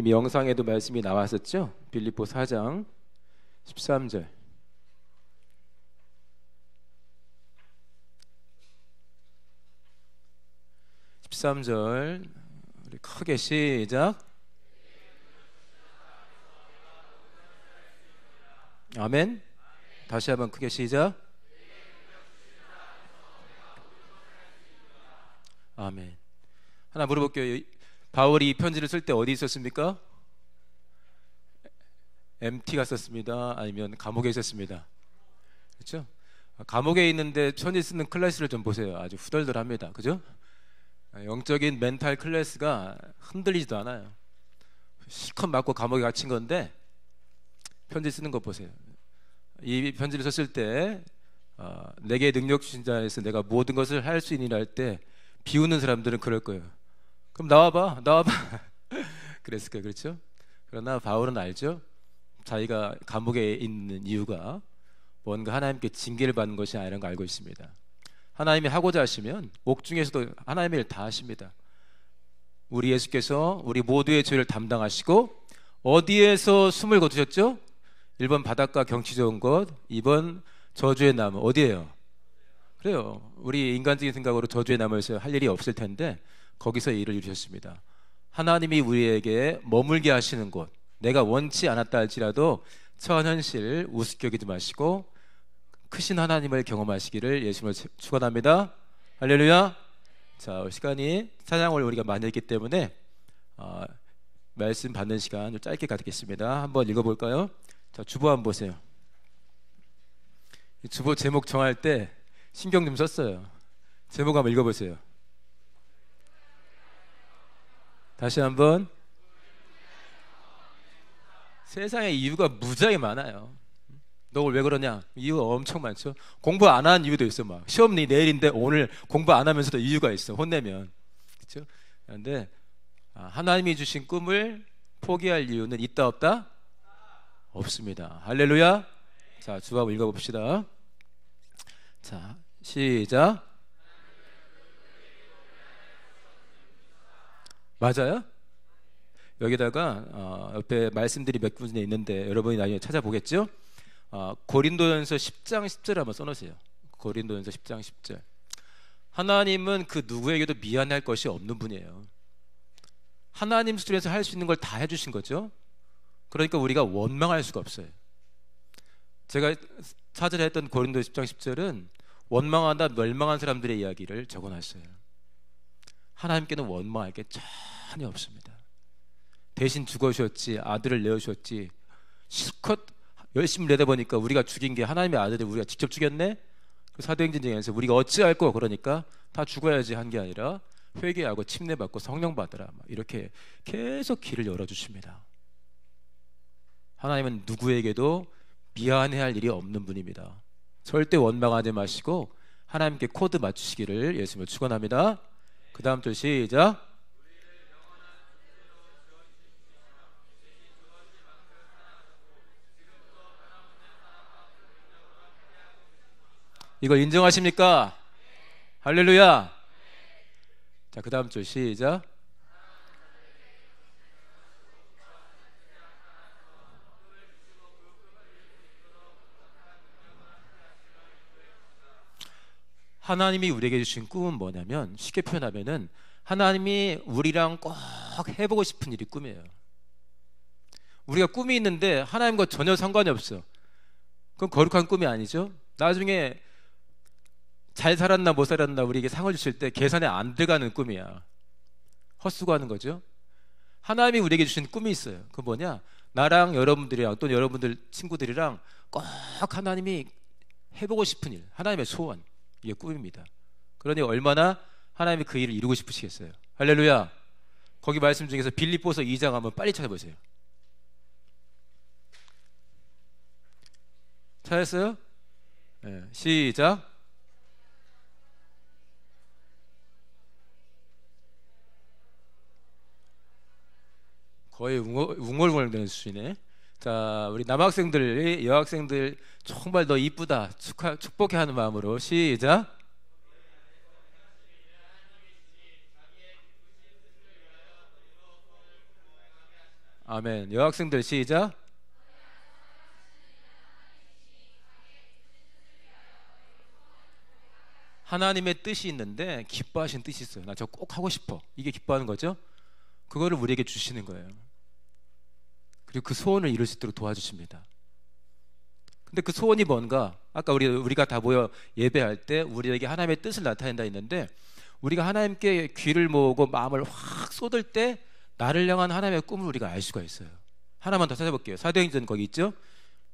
이미 영상에도 말씀이 나왔었죠. 빌립보 4장 13절. 13절 우리 크게 시작. 아멘. 다시 한번 크게 시작. 아멘. 하나 물어볼게요. 바울이 이 편지를 쓸 때 어디 있었습니까? MT 갔었습니다? 아니면 감옥에 있었습니다? 그렇죠? 감옥에 있는데 편지 쓰는 클래스를 좀 보세요. 아주 후덜덜합니다. 그죠? 영적인 멘탈 클래스가 흔들리지도 않아요. 실컷 맞고 감옥에 갇힌 건데 편지 쓰는 거 보세요. 이 편지를 썼을 때 내게 능력 주신 자에서 내가 모든 것을 할 수 있느니라 할 때 비웃는 사람들은 그럴 거예요. 그럼 나와봐 그랬을 거예요. 그렇죠? 그러나 바울은 알죠. 자기가 감옥에 있는 이유가 뭔가 하나님께 징계를 받는 것이 아니라는 걸 알고 있습니다. 하나님이 하고자 하시면 옥중에서도 하나님의 일 다 하십니다. 우리 예수께서 우리 모두의 죄를 담당하시고 어디에서 숨을 거두셨죠? 1번 바닷가 경치 좋은 곳, 2번 저주의 나무. 어디예요? 그래요. 우리 인간적인 생각으로 저주의 나무에서 할 일이 없을 텐데 거기서 일을 이루셨습니다. 하나님이 우리에게 머물게 하시는 곳, 내가 원치 않았다 할지라도 처한현실 우습게 여기지 마시고 크신 하나님을 경험하시기를 예수님을 축원합니다. 할렐루야. 자, 시간이 찬양을 우리가 많이 했기 때문에 말씀 받는 시간 좀 짧게 갖겠습니다. 한번 읽어볼까요? 자, 주보 한번 보세요. 주보 제목 정할 때 신경 좀 썼어요. 제목 한번 읽어보세요. 다시 한번. 세상에 이유가 무지하게 많아요. 너 왜 그러냐? 이유가 엄청 많죠. 공부 안 하는 이유도 있어. 막 시험 내일인데 오늘 공부 안 하면서도 이유가 있어. 혼내면. 그렇죠? 그런데 하나님이 주신 꿈을 포기할 이유는 있다 없다? 없습니다. 할렐루야. 자, 주합 읽어봅시다. 자, 시작. 맞아요? 여기다가 옆에 말씀들이 몇 군데 있는데 여러분이 나중에 찾아보겠죠? 고린도전서 10장 10절 한번 써놓으세요. 고린도전서 10장 10절. 하나님은 그 누구에게도 미안할 것이 없는 분이에요. 하나님 수준에서 할 수 있는 걸 다 해주신 거죠. 그러니까 우리가 원망할 수가 없어요. 제가 찾으려 했던 고린도 10장 10절은 원망하다 멸망한 사람들의 이야기를 적어놨어요. 하나님께는 원망할 게 전혀 없습니다. 대신 죽어주셨지, 아들을 내어주셨지, 실컷 열심히 내다보니까 우리가 죽인 게 하나님의 아들을 우리가 직접 죽였네? 그 사도행전 중에서 우리가 어찌할 거 그러니까 다 죽어야지 한 게 아니라 회개하고 침례받고 성령 받으라, 이렇게 계속 길을 열어주십니다. 하나님은 누구에게도 미안해야 할 일이 없는 분입니다. 절대 원망하지 마시고 하나님께 코드 맞추시기를 예수님을 축원합니다. 그 다음 절 시작. 이걸 인정하십니까? 할렐루야. 자, 그 다음 줄 시작. 하나님이 우리에게 주신 꿈은 뭐냐면, 쉽게 표현하면은 하나님이 우리랑 꼭 해보고 싶은 일이 꿈이에요. 우리가 꿈이 있는데 하나님과 전혀 상관이 없어. 그건 거룩한 꿈이 아니죠. 나중에 잘 살았나 못 살았나 우리에게 상을 주실 때 계산에 안 들어가는 꿈이야. 헛수고하는 거죠. 하나님이 우리에게 주신 꿈이 있어요. 그건 뭐냐? 나랑 여러분들이랑 또는 여러분들 친구들이랑 꼭 하나님이 해보고 싶은 일, 하나님의 소원, 이게 꿈입니다. 그러니 얼마나 하나님이 그 일을 이루고 싶으시겠어요. 할렐루야. 거기 말씀 중에서 빌립보서 2장 한번 빨리 찾아보세요. 찾았어요? 네, 시작. 거의 웅얼웅얼대는 수준이네. 자, 우리 남학생들이 여학생들 정말 너 이쁘다 축복해 하는 마음으로 시작. 아멘. 여학생들 시작. 하나님의 뜻이 있는데 기뻐하시는 뜻이 있어요. 나 저거 꼭 하고 싶어. 이게 기뻐하는 거죠. 그거를 우리에게 주시는 거예요. 그리고 그 소원을 이룰 수 있도록 도와주십니다. 근데 그 소원이 뭔가? 아까 우리가 다 모여 예배할 때 우리에게 하나님의 뜻을 나타낸다 했는데, 우리가 하나님께 귀를 모으고 마음을 확 쏟을 때 나를 향한 하나님의 꿈을 우리가 알 수가 있어요. 하나만 더 찾아볼게요. 사도행전 거기 있죠?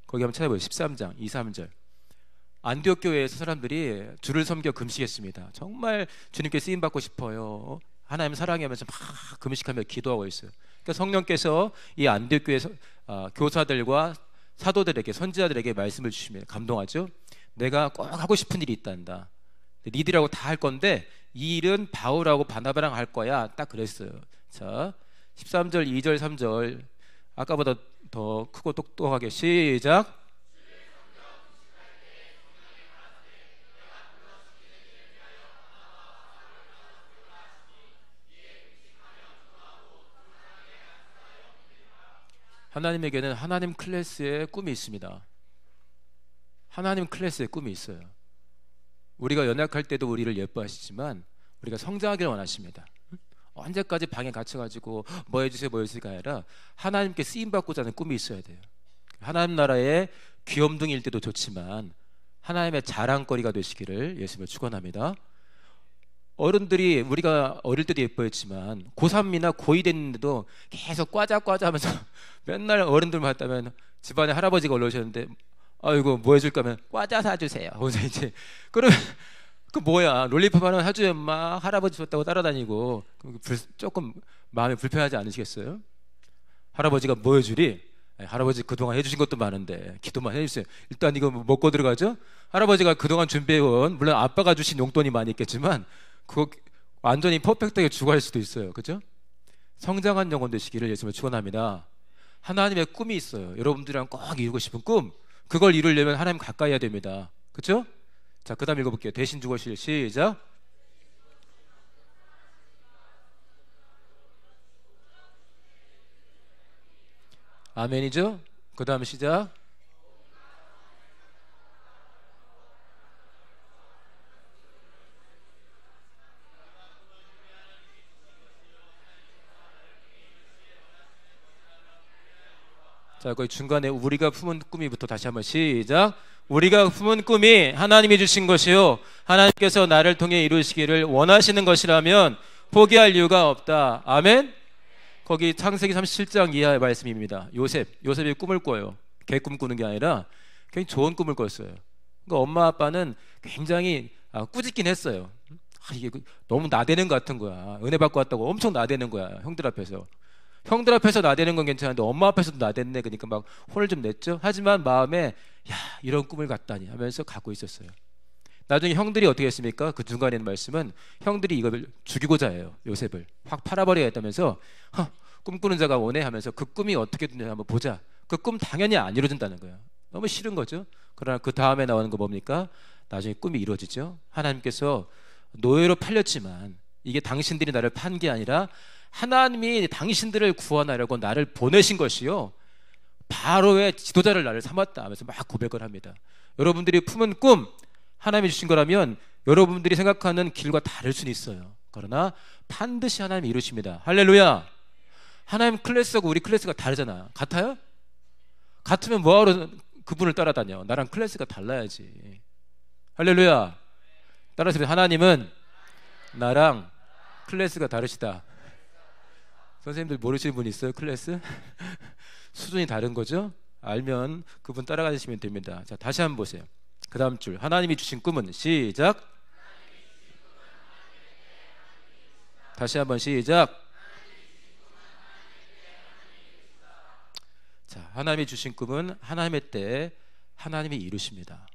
거기 한번 찾아보세요. 13장 2, 3절. 안디옥 교회에서 사람들이 주를 섬겨 금식했습니다. 정말 주님께 쓰임 받고 싶어요. 하나님 사랑하면서 막 금식하며 기도하고 있어요. 그러니까 성령께서 이 안디옥 교회 교사들과 사도들에게, 선지자들에게 말씀을 주시면 감동하죠. 내가 꼭 하고 싶은 일이 있단다. 니들하고 다 할 건데 이 일은 바울하고 바나바랑 할 거야. 딱 그랬어요. 자, 13절, 2절, 3절. 아까보다 더 크고 똑똑하게 시작. 하나님에게는 하나님 클래스의 꿈이 있습니다. 하나님 클래스의 꿈이 있어요. 우리가 연약할 때도 우리를 예뻐하시지만 우리가 성장하기를 원하십니다. 언제까지 방에 갇혀가지고 뭐 해주세요 뭐 해주세요가 아니라 하나님께 쓰임받고자 하는 꿈이 있어야 돼요. 하나님 나라의 귀염둥이일 때도 좋지만 하나님의 자랑거리가 되시기를 예수님을 축원합니다. 어른들이, 우리가 어릴 때도 예뻐했지만 고3이나 고2 됐는데도 계속 과자 하면서 맨날 어른들 만나면 집안에 할아버지가 올라오셨는데 아이고 뭐 해줄까 하면 과자 사주세요. 그래서 이제 그러면 그 뭐야, 롤리팝 하나 사주면 막 할아버지 줬다고 따라다니고 조금 마음이 불편하지 않으시겠어요? 할아버지가 뭐 해주리? 할아버지 그동안 해주신 것도 많은데 기도만 해주세요. 일단 이거 먹고 들어가죠? 할아버지가 그동안 준비해온, 물론 아빠가 주신 용돈이 많이 있겠지만 그거 완전히 퍼펙트하게 주고할 수도 있어요. 그죠? 성장한 영혼 되시기를 예수님을 축원합니다. 하나님의 꿈이 있어요. 여러분들이랑 꼭 이루고 싶은 꿈, 그걸 이루려면 하나님 가까이 해야 됩니다. 그렇죠? 자, 그 다음 읽어볼게요. 대신 죽으실 시작. 아멘이죠? 그 다음 시작. 자, 거기 중간에 우리가 품은 꿈이부터 다시 한번 시작. 우리가 품은 꿈이 하나님이 주신 것이요 하나님께서 나를 통해 이루시기를 원하시는 것이라면 포기할 이유가 없다. 아멘. 거기 창세기 37장 이하의 말씀입니다. 요셉이 꿈을 꿔요. 개 꿈 꾸는 게 아니라 굉장히 좋은 꿈을 꿨어요. 그러니까 엄마 아빠는 굉장히 꾸짖긴 했어요. 이게 너무 나대는 것 같은 거야. 은혜 받고 왔다고 엄청 나대는 거야. 형들 앞에서 나대는 건 괜찮은데 엄마 앞에서도 나댔네. 그러니까 막 혼을 좀 냈죠. 하지만 마음에 야, 이런 꿈을 꿨다니 하면서 갖고 있었어요. 나중에 형들이 어떻게 했습니까? 그 중간에 있는 말씀은 형들이 이걸 죽이고자 해요. 요셉을 확 팔아버려야겠다면서 꿈꾸는 자가 오네 하면서 그 꿈이 어떻게 되냐 한번 보자. 그 꿈 당연히 안 이루어진다는 거예요. 너무 싫은 거죠. 그러나 그 다음에 나오는 거 뭡니까? 나중에 꿈이 이루어지죠. 하나님께서 노예로 팔렸지만 이게 당신들이 나를 판 게 아니라 하나님이 당신들을 구원하려고 나를 보내신 것이요 바로의 지도자를 나를 삼았다 하면서 막 고백을 합니다. 여러분들이 품은 꿈 하나님이 주신 거라면 여러분들이 생각하는 길과 다를 수는 있어요. 그러나 반드시 하나님이 이루십니다. 할렐루야. 하나님 클래스하고 우리 클래스가 다르잖아. 같아요? 같으면 뭐하러 그분을 따라다녀? 나랑 클래스가 달라야지. 할렐루야. 따라서 하나님은 나랑 클래스가 다르시다. 선생님들 모르시는 분 있어요? 클래스? 수준이 다른 거죠? 알면 그분 따라가시면 됩니다. 자, 다시 한번 보세요. 그 다음 줄. 하나님이 주신 꿈은 시작. 다시 한번 시작. 자, 하나님이 주신 꿈은 하나님의 때에 하나님이 이루십니다.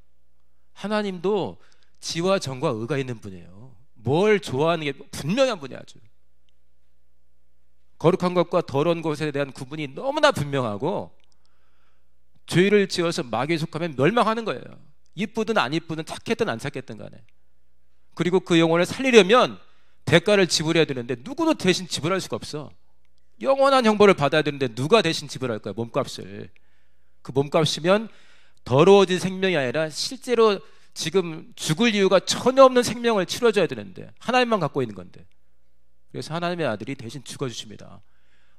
하나님도 지와 정과 의가 있는 분이에요. 뭘 좋아하는 게 분명한 분이야. 아주 거룩한 것과 더러운 것에 대한 구분이 너무나 분명하고 죄를 지어서 마귀에 속하면 멸망하는 거예요. 이쁘든 안 이쁘든 착했든 안 착했든 간에. 그리고 그 영혼을 살리려면 대가를 지불해야 되는데 누구도 대신 지불할 수가 없어. 영원한 형벌을 받아야 되는데 누가 대신 지불할 거야? 몸값을. 그 몸값이면 더러워진 생명이 아니라 실제로 지금 죽을 이유가 전혀 없는 생명을 치러줘야 되는데 하나님만 갖고 있는 건데, 그래서 하나님의 아들이 대신 죽어주십니다.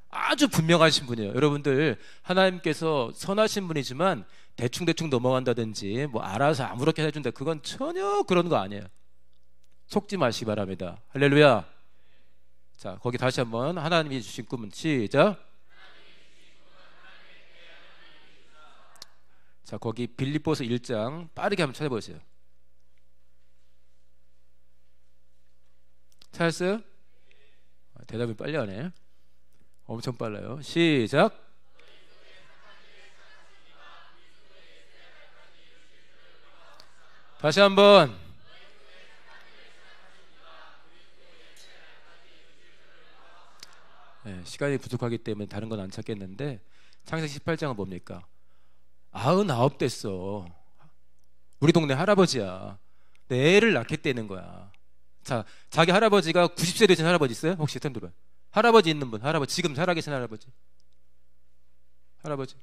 아주 분명하신 분이에요. 여러분들, 하나님께서 선하신 분이지만 대충 넘어간다든지 뭐 알아서 아무렇게 해준다, 그건 전혀 그런 거 아니에요. 속지 마시기 바랍니다. 할렐루야. 자, 거기 다시 한번 하나님이 주신 꿈은, 시작. 자, 거기 빌립보서 1장 빠르게 한번 찾아보세요. 찾았어요? 대답을 빨리 하네. 엄청 빨라요. 시작. 다시 한번. 네, 시간이 부족하기 때문에 다른 건 안 찾겠는데, 창세기 18장은 뭡니까? 99 됐어. 우리 동네 할아버지야. 내 애를 낳겠다는 거야. 자, 자기 할아버지가 90세 되신 할아버지 있어요? 혹시 손 들어요. 할아버지 있는 분, 할아버지, 지금 살아계신 할아버지. 할아버지.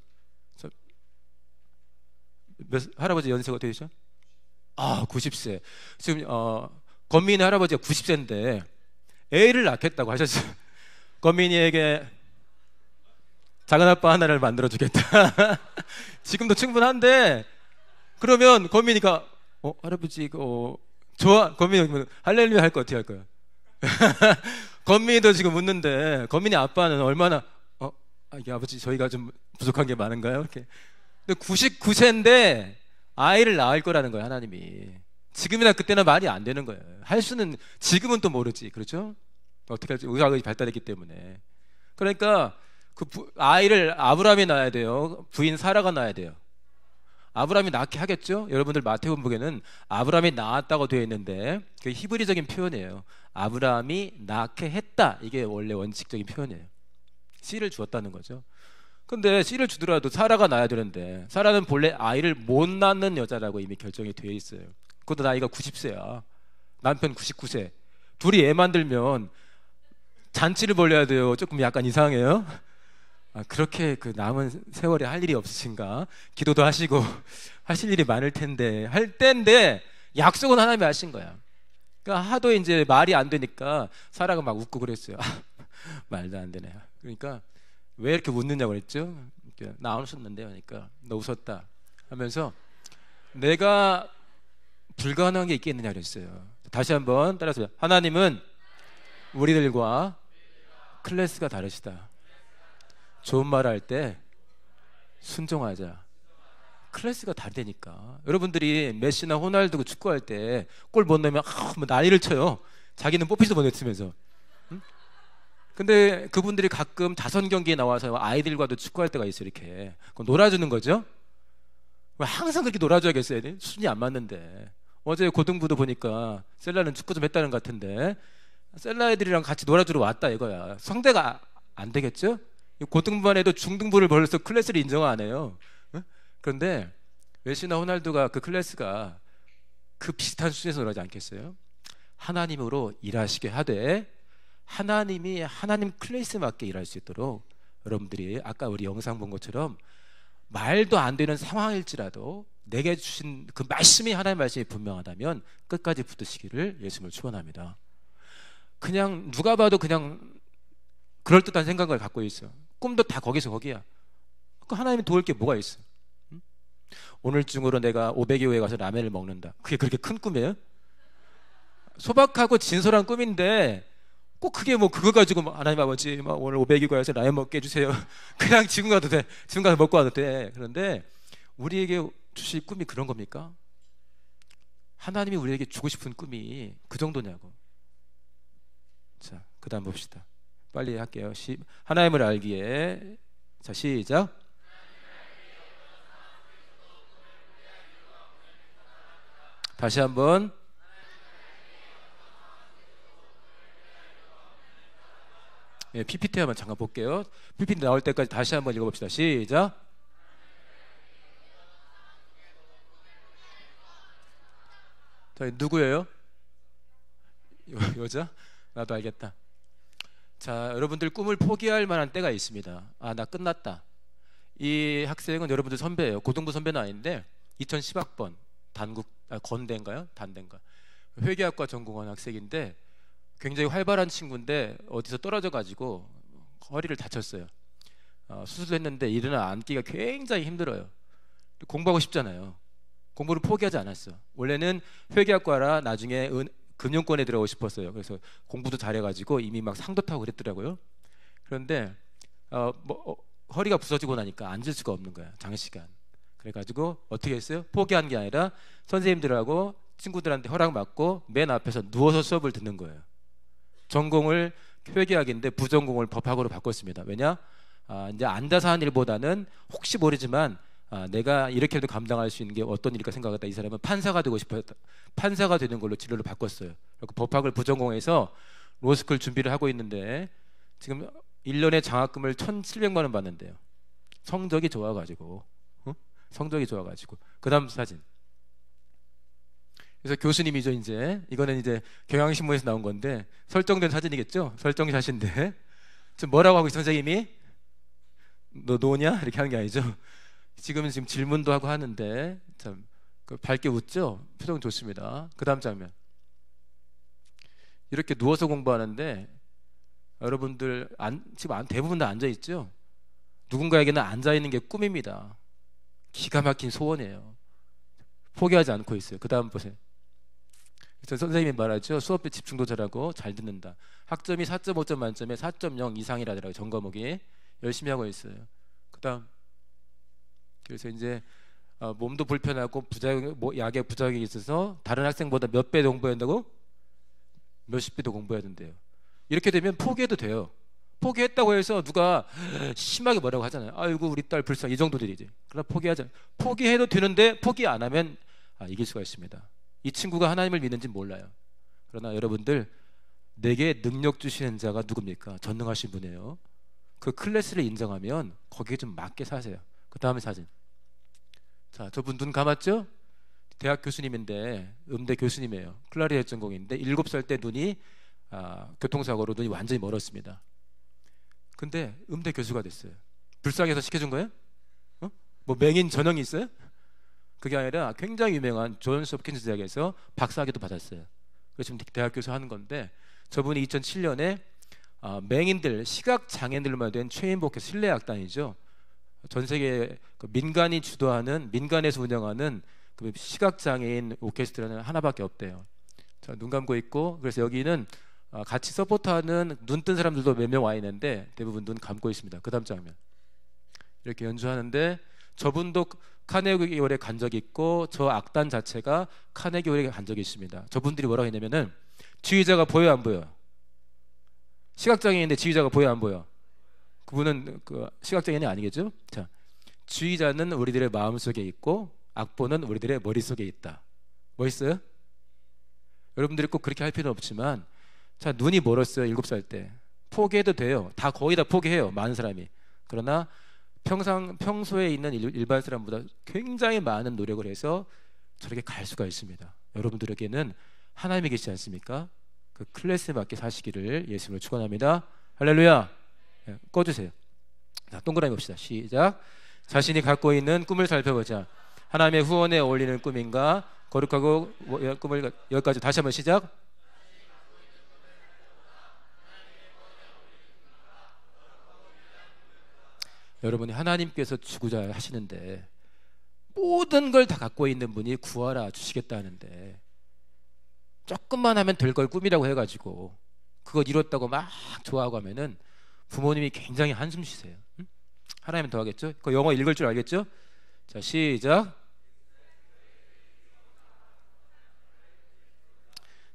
할아버지 연세가 어떻게 되죠? 90세. 지금, 건민의 할아버지가 90세인데, 애를 낳겠다고 하셨어요. 건민이에게 작은 아빠 하나를 만들어주겠다. 지금도 충분한데, 그러면 건민이가, 할아버지, 좋아. 건민이 할렐루야 할 거 어떻게 할 거야? 건민이도 지금 묻는데, 건민이 아빠는 얼마나, 이게 아버지 저희가 좀 부족한 게 많은가요? 이렇게. 근데 99세인데 아이를 낳을 거라는 거예요, 하나님이. 지금이나 그때는 말이 안 되는 거예요. 할 수는, 지금은 또 모르지, 그렇죠? 어떻게 할지 의학이 발달했기 때문에. 그러니까 그 아이를 아브라함이 낳아야 돼요? 부인 사라가 낳아야 돼요? 아브라함이 낳게 하겠죠? 여러분들 마태복음에는 아브라함이 낳았다고 되어 있는데, 그게 히브리적인 표현이에요. 아브라함이 낳게 했다, 이게 원래 원칙적인 표현이에요. 씨를 주었다는 거죠. 근데 씨를 주더라도 사라가 낳아야 되는데, 사라는 본래 아이를 못 낳는 여자라고 이미 결정이 되어 있어요. 그것도 나이가 90세야 남편 99세. 둘이 애 만들면 잔치를 벌려야 돼요. 조금 약간 이상해요. 그렇게 그 남은 세월에 할 일이 없으신가? 기도도 하시고 하실 일이 많을 텐데, 할 때인데 약속은 하나님이 하신 거야. 그러니까 하도 이제 말이 안 되니까 사라가 막 웃고 그랬어요. 말도 안 되네. 그러니까 왜 이렇게 웃느냐고 그랬죠? 나 안 웃었는데, 그러니까 너 웃었다 하면서, 내가 불가능한 게 있겠느냐 그랬어요. 다시 한번 따라서, 하나님은 우리들과 클래스가 다르시다. 좋은 말 할 때 순종하자. 클래스가 다르다니까. 여러분들이 메시나 호날두 축구할 때 골 못 넣으면 뭐 난리를 쳐요. 자기는 뽑히지도 못했으면서. 응? 근데 그분들이 가끔 자선 경기에 나와서 아이들과도 축구할 때가 있어요. 이렇게 놀아주는 거죠. 항상 그렇게 놀아줘야겠어요? 수준이 안 맞는데. 어제 고등부도 보니까 셀라는 축구 좀 했다는 것 같은데, 셀라 애들이랑 같이 놀아주러 왔다 이거야. 상대가 안 되겠죠? 고등부만 해도 중등부를 벌려서 클래스를 인정 안 해요. 응? 그런데 메시나 호날두가 그 클래스가 그 비슷한 수준에서 놀아지 않겠어요? 하나님으로 일하시게 하되, 하나님이 하나님 클래스에 맞게 일할 수 있도록 여러분들이 아까 우리 영상 본 것처럼 말도 안 되는 상황일지라도 내게 주신 그 말씀이, 하나님의 말씀이 분명하다면 끝까지 붙드시기를 예수님을 축원합니다. 그냥 누가 봐도 그냥 그럴듯한 생각을 갖고 있어. 꿈도 다 거기서 거기야. 그 하나님이 도울 게 뭐가 있어? 응? 오늘 중으로 내가 500여호에 가서 라면을 먹는다. 그게 그렇게 큰 꿈이에요? 소박하고 진솔한 꿈인데, 꼭 그게 뭐 그거 가지고 하나님 아버지 오늘 500여호에서 라면 먹게 해주세요. 그냥 지금 가도 돼. 지금 가서 먹고 와도 돼. 그런데 우리에게 주실 꿈이 그런 겁니까? 하나님이 우리에게 주고 싶은 꿈이 그 정도냐고. 자, 그 다음 봅시다. 빨리 할게요. 하나님을 알기에. 자, 시작. 다시 한번. PPT 한번 잠깐 볼게요. PPT 나올 때까지 다시 한번 읽어봅시다. 시작. 자, 누구예요? 여자? 나도 알겠다. 자, 여러분들 꿈을 포기할 만한 때가 있습니다. 아, 나 끝났다. 이 학생은 여러분들 선배예요. 고등부 선배는 아닌데 2010학번 건대인가요? 단대인가? 회계학과 전공한 학생인데 굉장히 활발한 친구인데 어디서 떨어져 가지고 허리를 다쳤어요. 수술했는데 일어나 앉기가 굉장히 힘들어요. 공부하고 싶잖아요. 공부를 포기하지 않았어. 원래는 회계학과라 나중에 금융권에 들어가고 싶었어요. 그래서 공부도 잘해가지고 이미 막 상도 타고 그랬더라고요. 그런데 허리가 부서지고 나니까 앉을 수가 없는 거야, 장시간. 그래가지고 어떻게 했어요? 포기한 게 아니라 선생님들하고 친구들한테 허락 받고 맨 앞에서 누워서 수업을 듣는 거예요. 전공을 회계학인데 부전공을 법학으로 바꿨습니다. 왜냐? 이제 앉아서 하는 일보다는 혹시 모르지만 내가 이렇게도 감당할 수 있는 게 어떤 일일까 생각했다. 이 사람은 판사가 되고 싶었다. 판사가 되는 걸로 진로를 바꿨어요. 그리고 법학을 부전공해서 로스쿨 준비를 하고 있는데 지금 1년에 장학금을 1,700만 원 받는데요. 성적이 좋아가지고 성적이 좋아가지고. 그 다음 사진. 그래서 교수님이죠. 이제 이거는 이제 경향신문에서 나온 건데 설정된 사진이겠죠. 설정 샷인데 지금 뭐라고 하고 선생님이 너 노냐 이렇게 하는 게 아니죠. 지금 질문도 하고 하는데 참 밝게 웃죠. 표정 좋습니다. 그 다음 장면. 이렇게 누워서 공부하는데 여러분들 지금 대부분 다 앉아 있죠. 누군가에게는 앉아 있는 게 꿈입니다. 기가 막힌 소원이에요. 포기하지 않고 있어요. 그 다음 보세요. 그래서 선생님이 말하죠. 수업에 집중도 잘하고 잘 듣는다. 학점이 4.5점 만점에 4.0 이상이라더라고요. 전 과목이. 열심히 하고 있어요. 그 다음. 그래서 이제 몸도 불편하고 약의 부작용이 있어서 다른 학생보다 몇 배 공부해야 한다고? 몇십 배도 공부해야 된대요. 이렇게 되면 포기해도 돼요. 포기했다고 해서 누가 심하게 뭐라고 하잖아요. 아이고 우리 딸 불쌍 이 정도들이지. 그러나 포기하자. 포기해도 되는데 포기 안 하면 이길 수가 있습니다. 이 친구가 하나님을 믿는지 몰라요. 그러나 여러분들 내게 능력 주시는 자가 누굽니까? 전능하신 분이에요. 그 클래스를 인정하면 거기에 좀 맞게 사세요. 그 다음에 사진. 자, 저분 눈 감았죠? 대학 교수님인데 음대 교수님이에요. 클라리넷 전공인데 7살 때 눈이 교통사고로 눈이 완전히 멀었습니다. 근데 음대 교수가 됐어요. 불쌍해서 시켜준 거예요? 뭐 맹인 전형이 있어요? 그게 아니라 굉장히 유명한 존스 홉킨스 대학에서 박사학위도 받았어요. 그래서 지금 대학 교수 하는 건데 저분이 2007년에 맹인들, 시각장애인들만 된 최인복의 실내악단이죠. 전 세계 민간이 주도하는, 민간에서 운영하는 그 시각장애인 오케스트라는 하나밖에 없대요. 자, 눈 감고 있고, 그래서 여기는 같이 서포트하는 눈 뜬 사람들도 몇 명 와 있는데 대부분 눈 감고 있습니다. 그 다음 장면. 이렇게 연주하는데 저분도 카네기 홀에 간 적이 있고 저 악단 자체가 카네기 홀에 간 적이 있습니다. 저분들이 뭐라고 했냐면은 지휘자가 보여 안 보여? 시각장애인인데 지휘자가 보여 안 보여? 그분은 시각장애인이 아니겠죠? 자, 지휘자는 우리들의 마음속에 있고 악보는 우리들의 머릿속에 있다. 멋있어요? 여러분들이 꼭 그렇게 할 필요는 없지만 자, 눈이 멀었어요. 7살 때. 포기해도 돼요. 거의 다 포기해요. 많은 사람이. 그러나 평소에 있는 일반 사람보다 굉장히 많은 노력을 해서 저렇게 갈 수가 있습니다. 여러분들에게는 하나님이 계시지 않습니까? 그 클래스에 맞게 사시기를 예수님으로 축원합니다. 할렐루야. 네, 꺼주세요. 자, 동그라미 봅시다. 시작. 자신이 갖고 있는 꿈을 살펴보자. 하나님의 후원에 어울리는 꿈인가? 거룩하고 꿈을 여기까지 다시 한번 시작. 여러분이 하나님께서 주고자 하시는데 모든 걸 다 갖고 있는 분이 구하라 주시겠다 하는데 조금만 하면 될 걸 꿈이라고 해가지고 그거 이뤘다고 막 좋아하고 하면은 부모님이 굉장히 한숨 쉬세요. 응? 하나님은 더 하겠죠? 그 영어 읽을 줄 알겠죠? 자, 시작.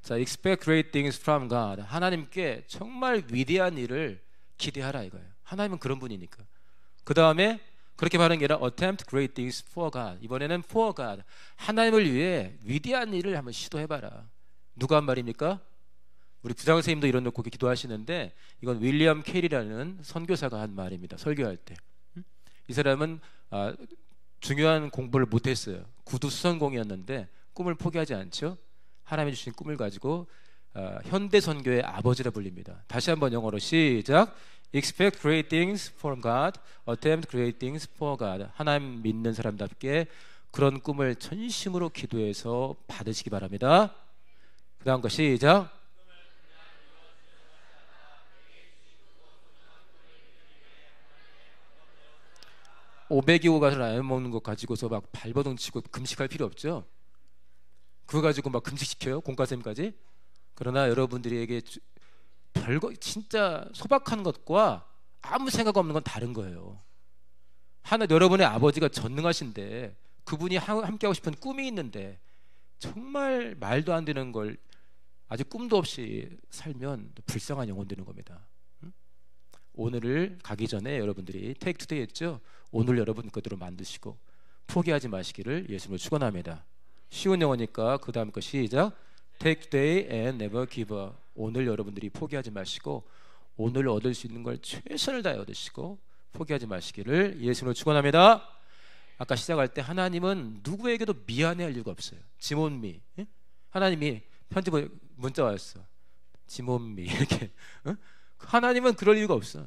자, expect great things from God. 하나님께 정말 위대한 일을 기대하라 이거예요. 하나님은 그런 분이니까. 그 다음에 그렇게 말하는 게 아니라 attempt great things for God. 이번에는 for God. 하나님을 위해 위대한 일을 한번 시도해봐라. 누가 한 말입니까? 우리 부장 선생님도 이런 놓고 기도하시는데 이건 윌리엄 캐리라는 선교사가 한 말입니다. 설교할 때. 이 사람은 중요한 공부를 못했어요. 구두 수선공이었는데 꿈을 포기하지 않죠. 하나님이 주신 꿈을 가지고 현대 선교의 아버지라 불립니다. 다시 한번 영어로 시작. Expect great things from God, attempt great things for God. 하나님 믿는 사람답게 그런 꿈을 전심으로 기도해서 받으시기 바랍니다. 그 다음 거 시작. 500이 가서 라면 먹는 거 가지고서 막 발버둥 치고 금식할 필요 없죠. 그거 가지고 막 금식시켜요? 공과쌤까지? 그러나 여러분들에게 별거 진짜 소박한 것과 아무 생각 없는 건 다른 거예요. 하나 여러분의 아버지가 전능하신데 그분이 함께 하고 싶은 꿈이 있는데 정말 말도 안 되는 걸 아직 꿈도 없이 살면 불쌍한 영혼 되는 겁니다. 오늘을 가기 전에 여러분들이 take today 했죠? 오늘 여러분 것대로 만드시고 포기하지 마시기를 예수님을 축원합니다. 쉬운 영어니까 그 다음 거 시작. Take today and never give up. 오늘 여러분들이 포기하지 마시고 오늘 얻을 수 있는 걸 최선을 다해 얻으시고 포기하지 마시기를 예수님으로 축원합니다. 아까 시작할 때 하나님은 누구에게도 미안해할 이유가 없어요. 지몬미, 하나님이 편지 문자 왔어. 지몬미 이렇게. 하나님은 그럴 이유가 없어.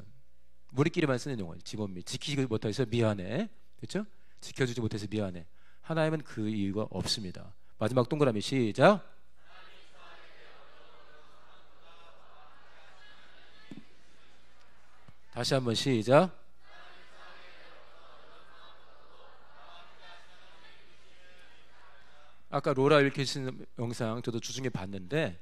우리끼리만 쓰는 용어예요. 지몬미. 지키지 못해서 미안해. 그렇죠? 지켜주지 못해서 미안해. 하나님은 그 이유가 없습니다. 마지막 동그라미 시작. 다시 한번 시작. 아까 로라 읽으신 영상 저도 주중에 봤는데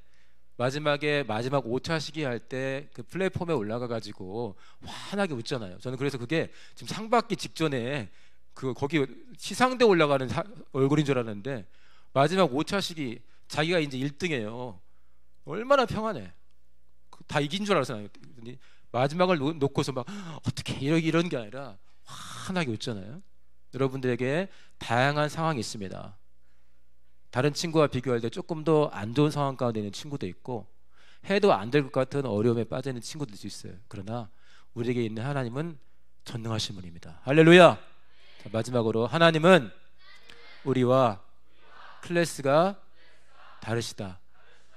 마지막 5차 시기 할 때 그 플랫폼에 올라가 가지고 환하게 웃잖아요. 저는 그래서 그게 지금 상 받기 직전에 거기 시상대 올라가는 얼굴인 줄 알았는데 마지막 5차 시기 자기가 이제 1등이에요. 얼마나 평안해. 다 이긴 줄 알았어요. 마지막을 놓고서 막 어떻게 이런 게 아니라 환하게 웃잖아요. 여러분들에게 다양한 상황이 있습니다. 다른 친구와 비교할 때 조금 더 안 좋은 상황 가운데 있는 친구도 있고 해도 안 될 것 같은 어려움에 빠져 있는 친구들도 있어요. 그러나 우리에게 있는 하나님은 전능하신 분입니다. 할렐루야. 자, 마지막으로 하나님은 우리와 클래스가 다르시다.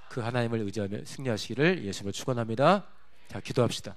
그 하나님을 의지하며 승리하시기를 예수님을 축원합니다. 자, 기도합시다.